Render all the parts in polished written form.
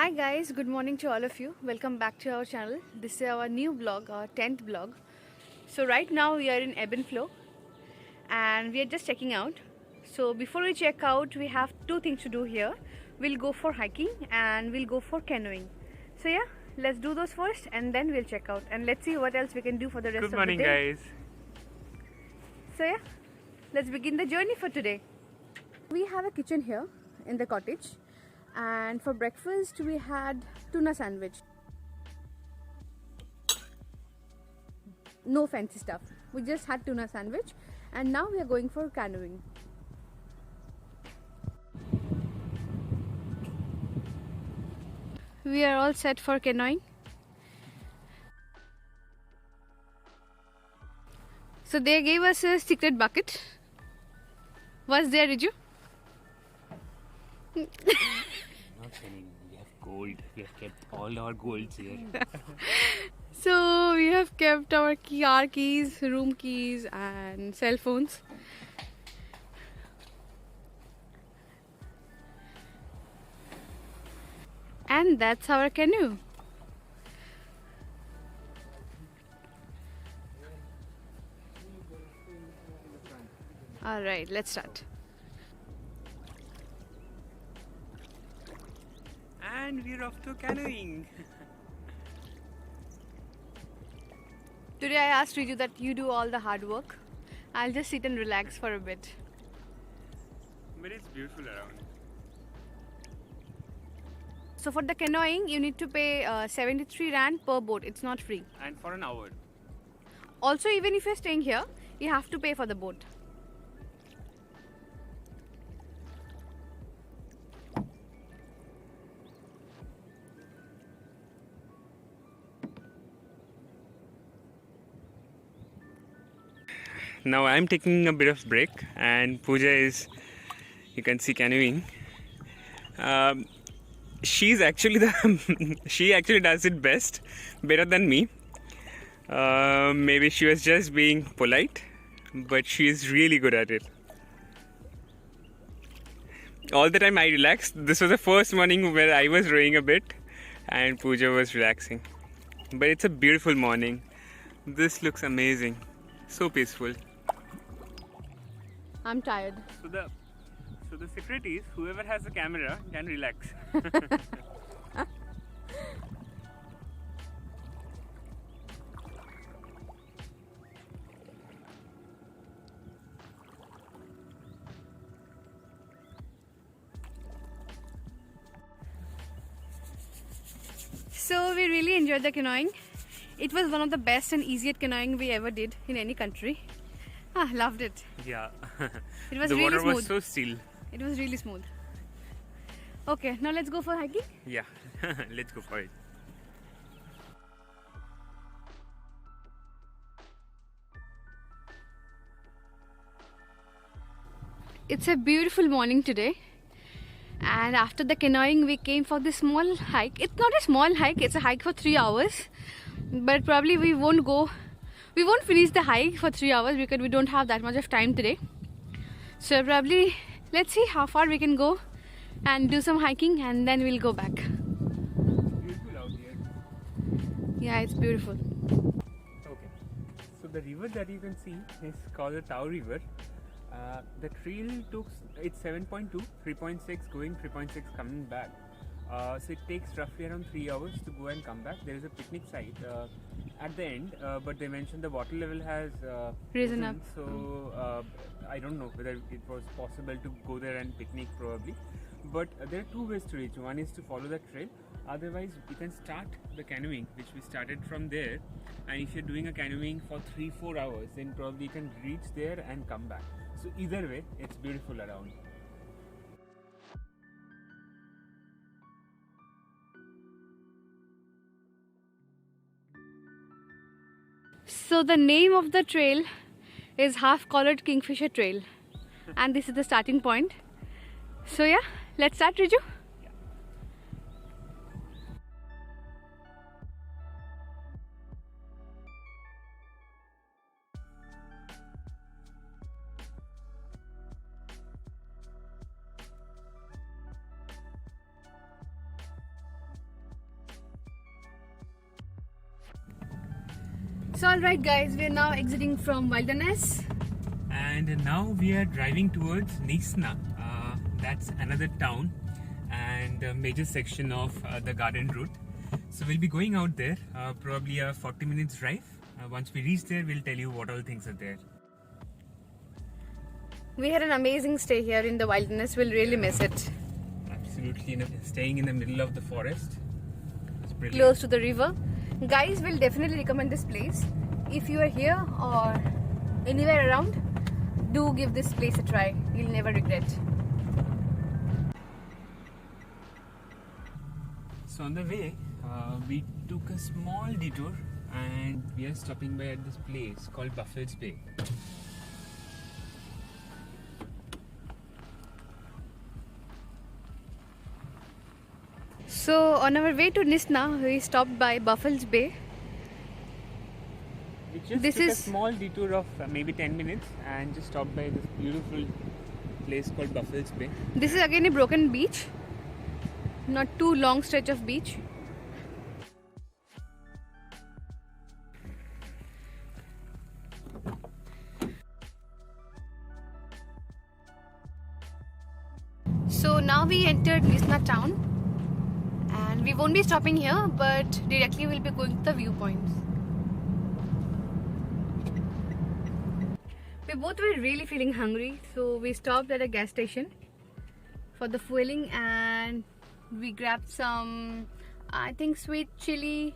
Hi guys, good morning to all of you. Welcome back to our channel. This is our new vlog, our 10th vlog. So right now we are in Ebb and Flow and we are just checking out. So before we check out, we have two things to do here. We'll go for hiking and we'll go for canoeing. So yeah, let's do those first and then we'll check out and let's see what else we can do for the rest Good of morning, the day. guys. So yeah, let's begin the journey for today. We have a kitchen here in the cottage and for breakfast we had tuna sandwich. No fancy stuff. We just had tuna sandwich and now we are going for canoeing. We are all set for canoeing. So they gave us a secret bucket. What's there, Riju? Not telling. We have gold. We have kept all our golds here. So we have kept our car keys, room keys and cell phones. And that's our canoe. Alright, let's start. And we're off to canoeing. Today I asked Riju that you do all the hard work. I'll just sit and relax for a bit. But it's beautiful around. So for the canoeing, you need to pay 73 Rand per boat. It's not free. And for an hour. Also, even if you're staying here, you have to pay for the boat. Now I'm taking a bit of break, and Pooja is, you can see, canoeing. She's actually she actually does it best, better than me. Maybe she was just being polite, but she's really good at it. All the time I relaxed. This was the first morning where I was rowing a bit and Pooja was relaxing. But it's a beautiful morning. This looks amazing. So peaceful. I'm tired. So the secret is whoever has a camera can relax. So we really enjoyed the canoeing. It was one of the best and easiest canoeing we ever did in any country. Loved it. Yeah. It was The really water smooth. was so still. It was really smooth. Okay, now let's go for hiking. Yeah. Let's go for it. It's a beautiful morning today. And after the canoeing, we came for this small hike. It's not a small hike, it's a hike for 3 hours. But probably we won't finish the hike for 3 hours because we don't have that much of time today. So probably, let's see how far we can go and do some hiking and then we'll go back. Beautiful out here. Yeah, it's beautiful. Okay. So the river that you can see is called the Tau River. The trail took, it's 7.2, 3.6 going, 3.6 coming back. So it takes roughly around 3 hours to go and come back. There is a picnic site at the end, but they mentioned the water level has Risen up. So I don't know whether it was possible to go there and picnic probably. But there are two ways to reach. One is to follow the trail. Otherwise, you can start the canoeing, which we started from there. And if you're doing a canoeing for 3-4 hours, then probably you can reach there and come back. So either way, it's beautiful around. So the name of the trail is Half-Collared Kingfisher Trail. And this is the starting point. So yeah, let's start, Riju. So alright guys, we are now exiting from Wilderness. And now we are driving towards Nisna. That's another town and a major section of the garden route. So we'll be going out there, probably a 40 minutes drive. Once we reach there, we'll tell you what all things are there. We had an amazing stay here in the Wilderness. We'll really miss it. Absolutely, staying in the middle of the forest. It's brilliant. Close to the river. Guys, will definitely recommend this place. If you are here or anywhere around, do give this place a try. You'll never regret. So on the way, we took a small detour and we are stopping by at this place called Buffels Bay. So on our way to Nisna, we stopped by Buffels Bay. We just This took a is- small detour of maybe 10 minutes and just stopped by this beautiful place called Buffels Bay. This is again a broken beach. Not too long stretch of beach. So now we entered Nisna town and we won't be stopping here, but directly we'll be going to the viewpoints. We both were really feeling hungry, so we stopped at a gas station for the fueling and we grabbed some, I think, sweet chili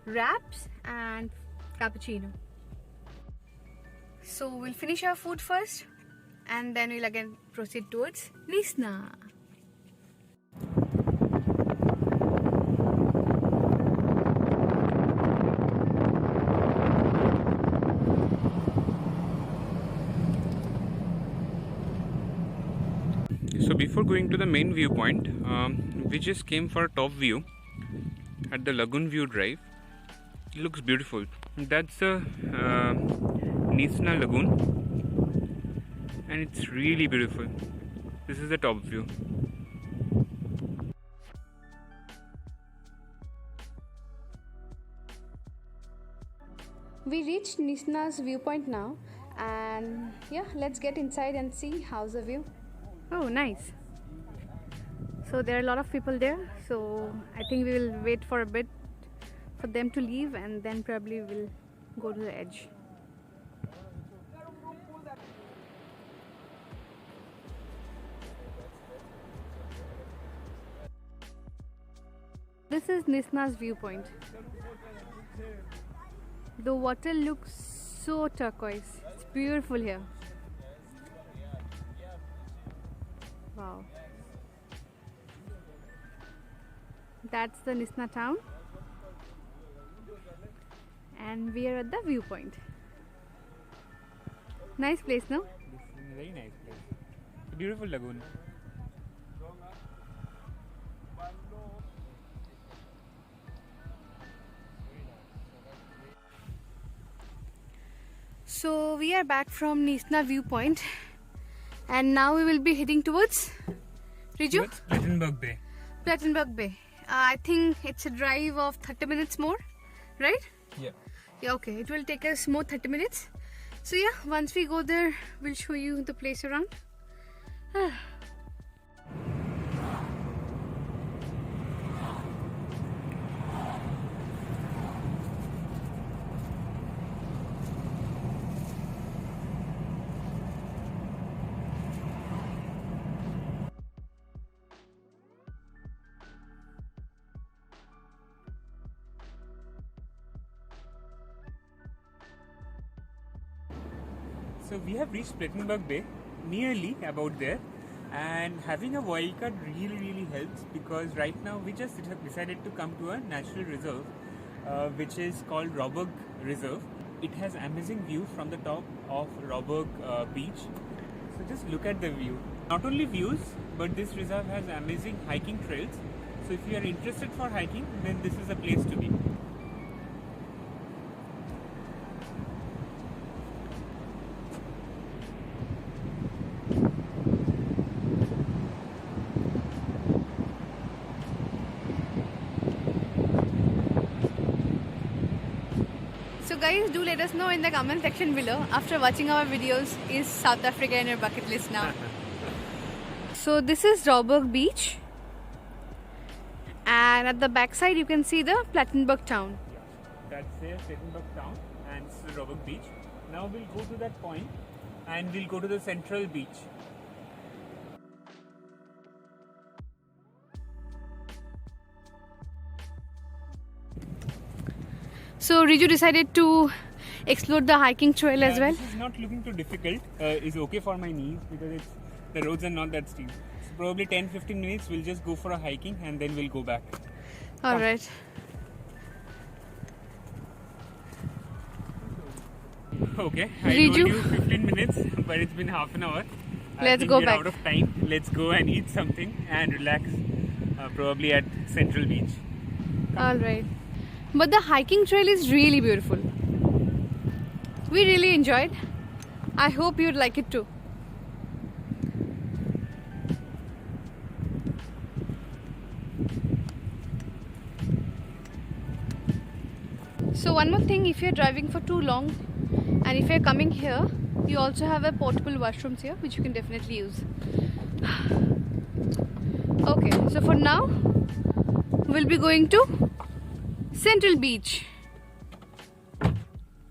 wraps and cappuccino. So we'll finish our food first and then we'll again proceed towards Nisna. So before going to the main viewpoint, we just came for a top view at the Lagoon View Drive. It looks beautiful. That's the Nisna Lagoon and it's really beautiful. This is the top view. We reached Nisna's viewpoint now and yeah, let's get inside and see how's the view. Oh, nice. So there are a lot of people there, so I think we will wait for a bit for them to leave and then probably we'll go to the edge. This is Nisna's viewpoint. The water looks so turquoise. It's beautiful here. Wow. That's the Nisna town. And we are at the viewpoint. Nice place, no? This is a very nice place. It's a beautiful lagoon. So we are back from Nisna viewpoint and now we will be heading towards Riju? Towards Plettenberg Bay. Plettenberg Bay. I think it's a drive of 30 minutes more, right? Yeah. Yeah, okay. It will take us more 30 minutes. So yeah, once we go there, we'll show you the place around. So we have reached Plettenberg Bay, nearly about there, and having a wildcard really helps because right now we just decided to come to a natural reserve which is called Råborg Reserve. It has amazing view from the top of Råborg beach. So just look at the view. Not only views, but this reserve has amazing hiking trails. So if you are interested for hiking, then this is a place to be. So guys, do let us know in the comment section below, after watching our videos, is South Africa in your bucket list now? So this is Rauburg Beach, and at the back side you can see the Plettenberg town. Yeah, that's the Plettenberg town and this is Rauburg Beach. Now we'll go to that point and we'll go to the central beach. So Riju decided to explore the hiking trail as well. This is not looking too difficult. It's okay for my knees because the roads are not that steep. So probably 10-15 minutes we'll just go for a hiking and then we'll go back. Alright. Okay, I Riju. told you 15 minutes, but it's been half an hour. Let's think go we're back. out of time. Let's go and eat something and relax, probably at Central Beach. Alright. But the hiking trail is really beautiful. We really enjoyed. I hope you'd like it too. So one more thing, if you're driving for too long and if you're coming here, you also have a portable washrooms here which you can definitely use. Okay, so for now we'll be going to Central Beach.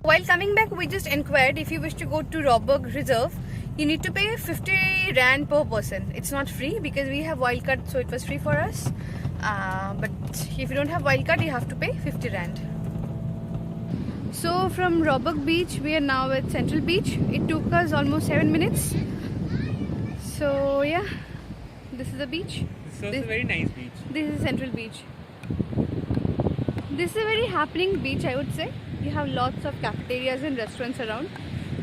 While coming back, we just inquired if you wish to go to Rauburg Reserve, you need to pay 50 Rand per person. It's not free because we have wildcard, so it was free for us. But if you don't have wildcard, you have to pay 50 Rand. So from Rauburg Beach, we are now at Central Beach. It took us almost 7 minutes. So yeah, this is the beach. This is a very nice beach. This is Central Beach. This is a very happening beach, I would say. You have lots of cafeterias and restaurants around.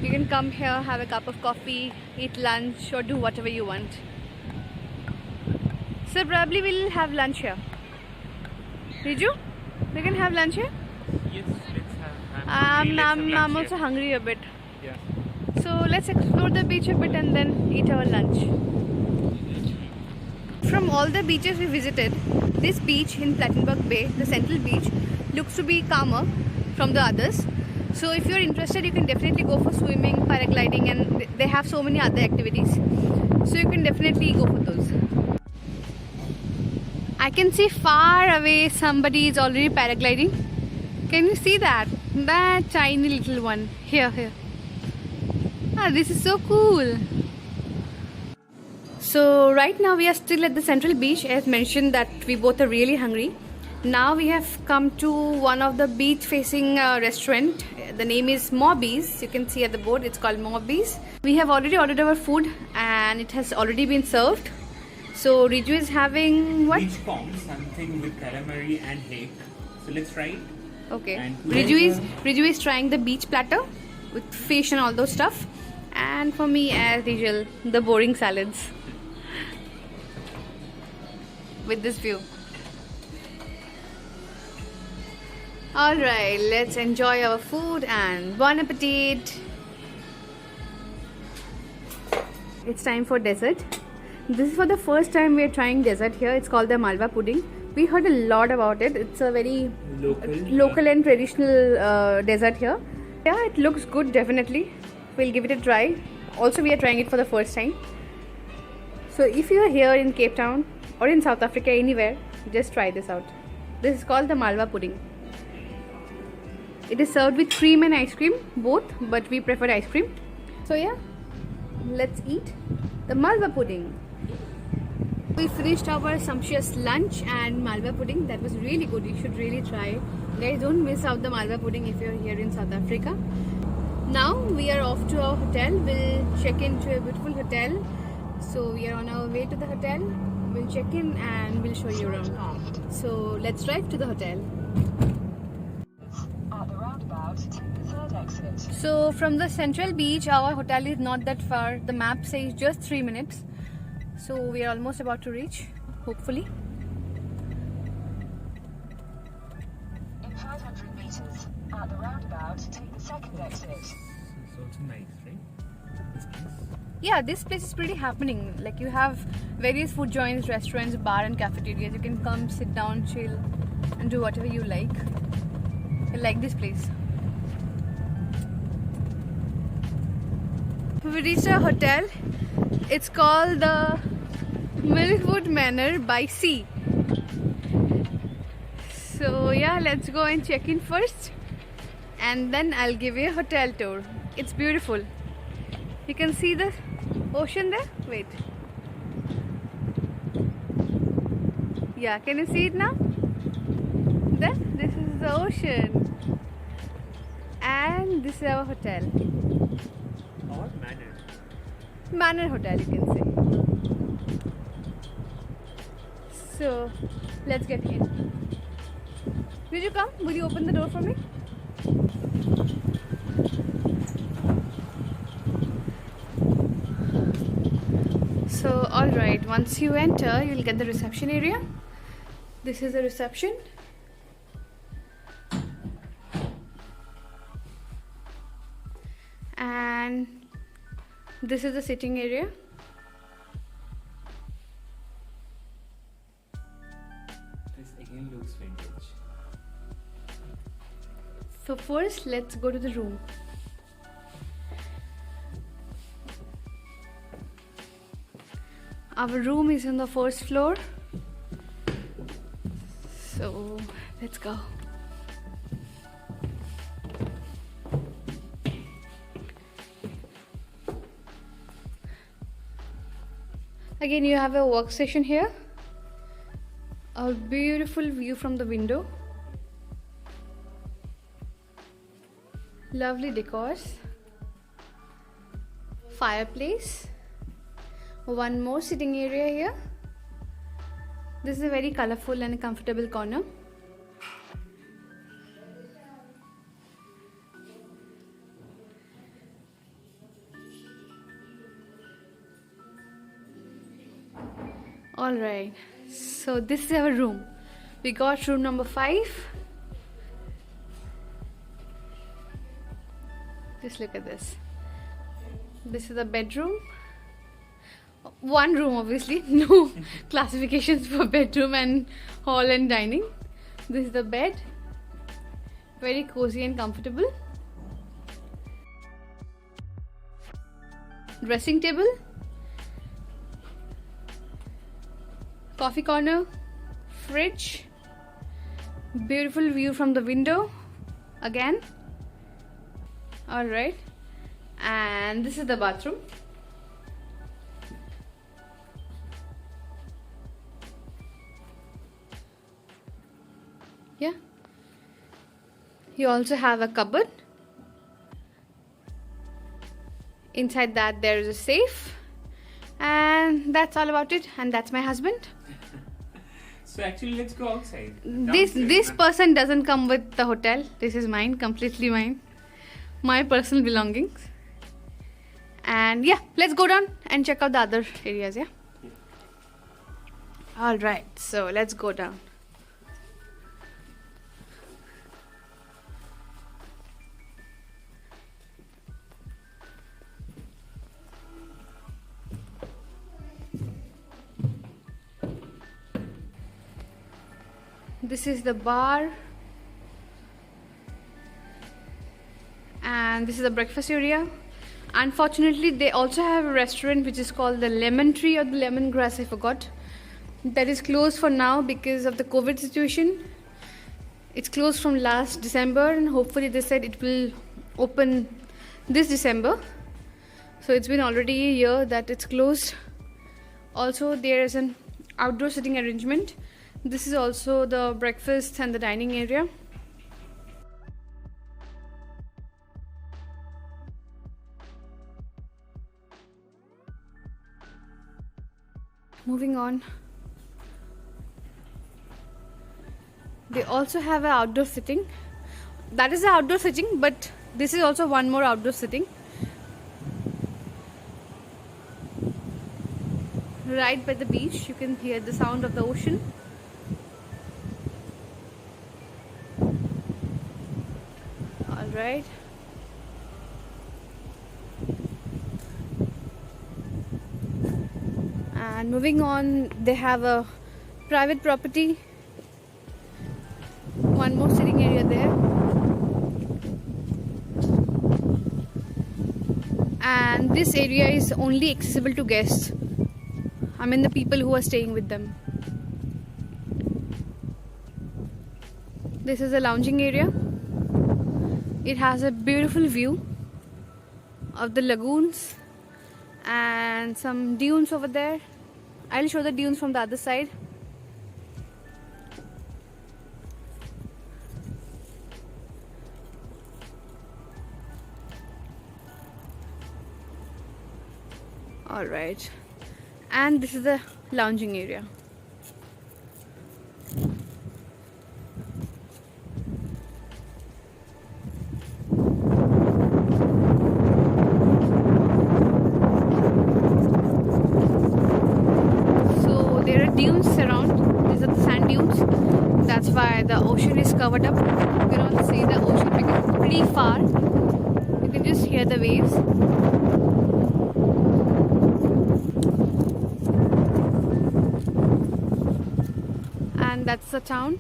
You can come here, have a cup of coffee, eat lunch, or do whatever you want. So probably we'll have lunch here. Riju, we can have lunch here? Yes, let's have. I'm also hungry a bit. Yeah. So let's explore the beach a bit and then eat our lunch. From all the beaches we visited, this beach in Plettenberg Bay, the Central Beach, looks to be calmer from the others. So if you're interested, you can definitely go for swimming, paragliding, and they have so many other activities. So you can definitely go for those. I can see far away somebody is already paragliding. Can you see that? That tiny little one. Here. Ah, this is so cool. So right now we are still at the Central Beach. As mentioned that we both are really hungry. Now we have come to one of the beach facing restaurant. The name is Mobbies. You can see at the board it's called Mobbies. We have already ordered our food and it has already been served. So Riju is having what? Beach pong, something with calamari and hake. So let's try it. Okay. And Riju is trying the beach platter with fish and all those stuff. And for me, as usual, the boring salads. With this view. Alright, let's enjoy our food and bon appetit. It's time for dessert. This is for the first time we are trying dessert here. It's called the Malva pudding. We heard a lot about it. It's a very local and traditional dessert here. Yeah, it looks good, definitely. We'll give it a try. Also, we are trying it for the first time. So if you are here in Cape Town or in South Africa, anywhere, just try this out. This is called the Malva pudding. It is served with cream and ice cream, both, but we prefer ice cream. So yeah, let's eat the Malva pudding. We finished our sumptuous lunch and Malva pudding. That was really good. You should really try. Guys, don't miss out the Malva pudding if you're here in South Africa. Now we are off to our hotel. We'll check into a beautiful hotel. So we are on our way to the hotel. We'll check in and we'll show you around. So let's drive to the hotel. At the roundabout, take the third exit. So from the Central Beach, our hotel is not that far. The map says just 3 minutes. So we are almost about to reach, hopefully. In 500 meters, at the roundabout, take the second exit. It's also nice, right? This place. Yeah, this place is pretty happening. Like you have various food joints, restaurants, bar and cafeterias. You can come, sit down, chill and do whatever you like. I like this place. We reached our hotel. It's called the Milkwood Manor by Sea. So yeah, let's go and check in first, and then I'll give you a hotel tour. It's beautiful. You can see the ocean there. Wait. Yeah, can you see it now? There, this is the ocean, and this is our hotel. Or manor. Manor Hotel, you can say. So let's get in. Will you come? Will you open the door for me? So alright, once you enter, you'll get the reception area. This is the reception. And this is the sitting area. This again looks vintage. So first, let's go to the room. Our room is on the first floor. So let's go. Again, you have a workstation here. A beautiful view from the window. Lovely decors. Fireplace. One more sitting area here. This is a very colorful and comfortable corner. Alright, so this is our room. We got room number 5. Just look at this. This is the bedroom. One room, obviously. No classifications for bedroom and hall and dining. This is the bed. Very cozy and comfortable. Dressing table. Coffee corner. Fridge. Beautiful view from the window. Again. Alright. And this is the bathroom. Yeah. You also have a cupboard. Inside that there is a safe. And that's all about it. And that's my husband. So actually, let's go outside. This person doesn't come with the hotel. This is mine, completely mine. My personal belongings. And yeah, let's go down and check out the other areas, yeah? Alright, so let's go down. This is the bar. And this is the breakfast area. Unfortunately, they also have a restaurant which is called the Lemon Tree or the Lemongrass, I forgot. That is closed for now because of the COVID situation. It's closed from last December, and hopefully they said it will open this December. So it's been already a year that it's closed. Also, there is an outdoor sitting arrangement. This is also the breakfast and the dining area. Moving on. They also have an outdoor sitting. That is the outdoor sitting, but this is also one more outdoor sitting. Right by the beach, you can hear the sound of the ocean. Alright. And moving on, they have a private property. One more sitting area there. and this area is only accessible to guests. I mean the people who are staying with them. This is a lounging area. It has a beautiful view of the lagoons and some dunes over there. I'll show the dunes from the other side. Alright, and this is the lounging area. So there are dunes around. These are the sand dunes. That's why the ocean is covered up. You cannot see the ocean because pretty far. You can just hear the waves. And that's the town.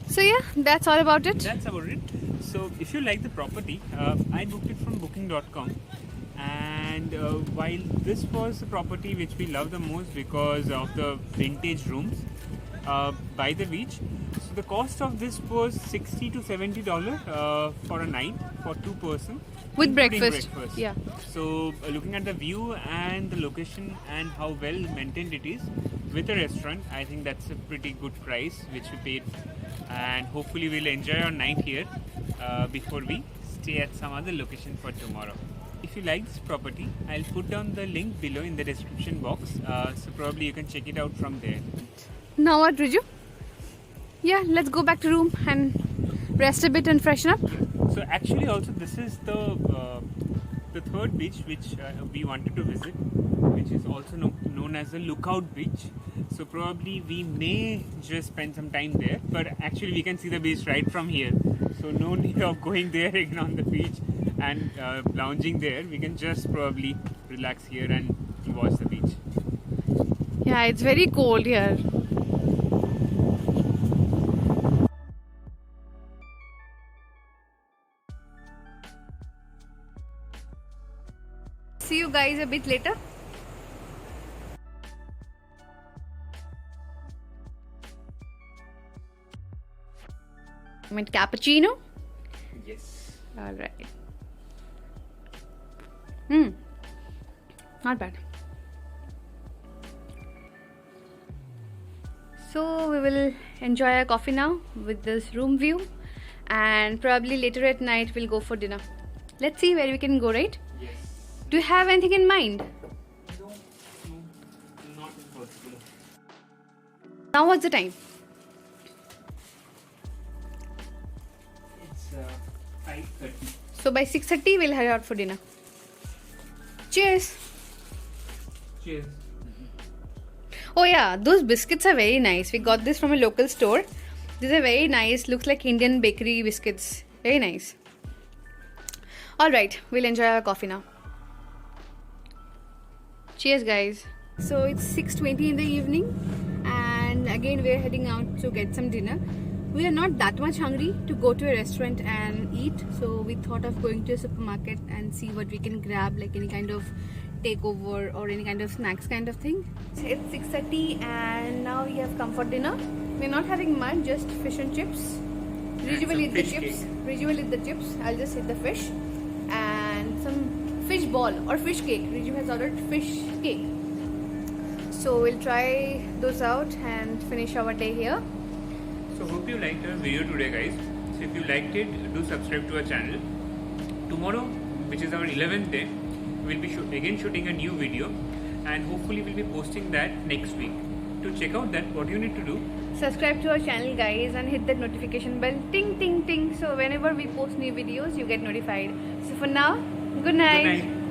So yeah, that's all about it. That's about it. So if you like the property, I booked it from booking.com, and while this was the property which we love the most because of the vintage rooms by the beach, so the cost of this was $60 to $70 for a night for 2 person With including breakfast. Yeah. So looking at the view and the location and how well maintained it is with a restaurant, I think that's a pretty good price which we paid, and hopefully we'll enjoy our night here before we stay at some other location for tomorrow. If you like this property, I'll put down the link below in the description box, so probably you can check it out from there. Now what, Riju? Yeah, let's go back to room and rest a bit and freshen up. So actually also this is the third beach which we wanted to visit, which is also known as the Lookout Beach. So probably we may just spend some time there, but actually we can see the beach right from here. So no need of going there again on the beach and lounging there. We can just probably relax here and watch the beach. Yeah, it's very cold here. See you guys a bit later. With cappuccino. Yes. All right. Not bad. So we will enjoy our coffee now with this room view, and probably later at night we'll go for dinner. Let's see where we can go, right? Yes. Do you have anything in mind? No, not in particular. Now what's the time? It's 5:30. So by 6:30 we'll head out for dinner. Cheers! Cheers. Oh yeah, those biscuits are very nice. We got this from a local store. These are very nice. Looks like Indian bakery biscuits. Very nice. Alright, we'll enjoy our coffee now. Cheers guys. So it's 6:20 in the evening, and again we're heading out to get some dinner. We are not that much hungry to go to a restaurant and eat, so we thought of going to a supermarket and see what we can grab, like any kind of takeover or any kind of snacks kind of thing. It's 6:30 and now we have come for dinner. We're not having much, just fish and chips. Riju will eat the fish chips. cake. Riju will eat the chips. I'll just eat the fish and some fish ball or fish cake. Riju has ordered fish cake. So we'll try those out and finish our day here. So hope you liked our video today, guys. So if you liked it, do subscribe to our channel. Tomorrow, which is our 11th day, we'll be again shooting a new video, and hopefully we'll be posting that next week. To check out that, what you need to do, Subscribe to our channel guys and hit that notification bell, ting ting ting, so whenever we post new videos you get notified. So for now, good night. Good night.